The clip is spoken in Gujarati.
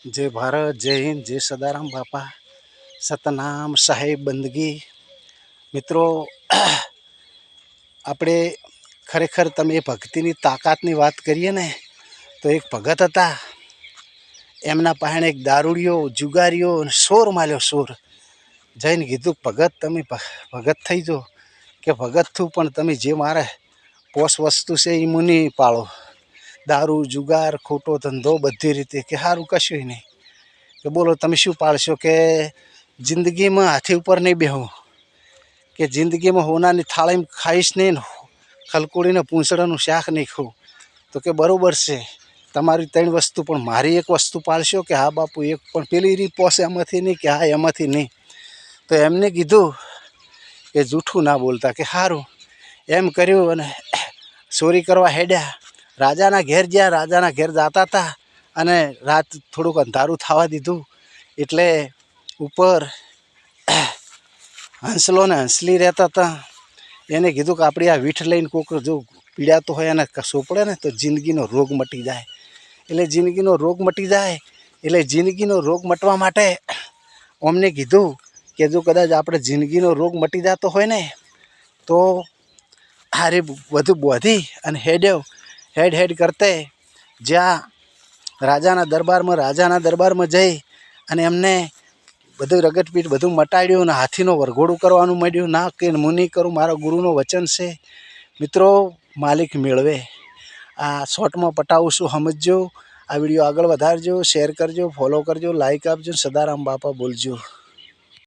जय भारत, जय हिंद, जय सदाराम बापा, सतनाम साहेब बंदगी। मित्रों, આપણે ખરેખર તમે ભક્તિની તાકાતની વાત કરીએ ને તો એક ભગત હતા, એમના પાસે એક દારૂડિયો જુગારીઓ સોર માલ્યો. સોર જઈને કીધું, ભગત તમે ભગત થઈ જો કે ભગત થયું, પણ તમે જે મારે પોષ વસ્તુ છે એ મુની પાળો, દારૂ જુગાર ખોટો ધંધો બધી રીતે. કે સારું, કશું નહીં. કે બોલો તમે શું પાળશો? કે જિંદગીમાં હાથી ઉપર નહીં બેહું, કે જિંદગીમાં હોનાની થાળીમાં ખાઈશ નહીં, ખલકોડીને પૂંછડાનું શાક નહીં ખાઉં. તો કે બરાબર છે, તમારી 3 વસ્તુ, પણ મારી એક વસ્તુ પાળશો? કે હા બાપુ, એક. પણ પેલી રીત પોસે એમાંથી નહીં. કે હા, એમાંથી નહીં. તો એમને કીધું કે જૂઠું ના બોલતા. કે સારું. એમ કર્યું અને ચોરી કરવા હેડ્યા. રાજાના ઘેર જ્યાં રાજાના ઘેર જતા હતા અને રાત થોડુંક અંધારું થવા દીધું એટલે ઉપર હંસલો ને હંસલી રહેતા હતા. એને કીધું કે આપણી આ વીઠ લઈને કોક જો પીડાતો હોય અને સોંપડે ને તો જિંદગીનો રોગ મટી જાય. એટલે જિંદગીનો રોગ મટી જાય. એટલે જિંદગીનો રોગ મટવા માટે અમને કીધું કે જો કદાચ આપણે જિંદગીનો રોગ મટી જતો હોય ને તો હારે બધું બોધી અને હેડ કરતે જ્યાં રાજાના દરબારમાં જઈ અને એમને બધું રગતપીઠ બધું મટાડ્યું અને હાથીનો વરઘોડું કરવાનું માંડ્યું. ના કે હું નહીં કરું, મારા ગુરુનું વચન છે. મિત્રો, માલિક મેળવે. આ શોર્ટમાં પટાવું છું, સમજજો. આ વિડીયો આગળ વધારજો, શેર કરજો, ફોલો કરજો, લાઈક આપજો. સદારામ બાપા બોલજો.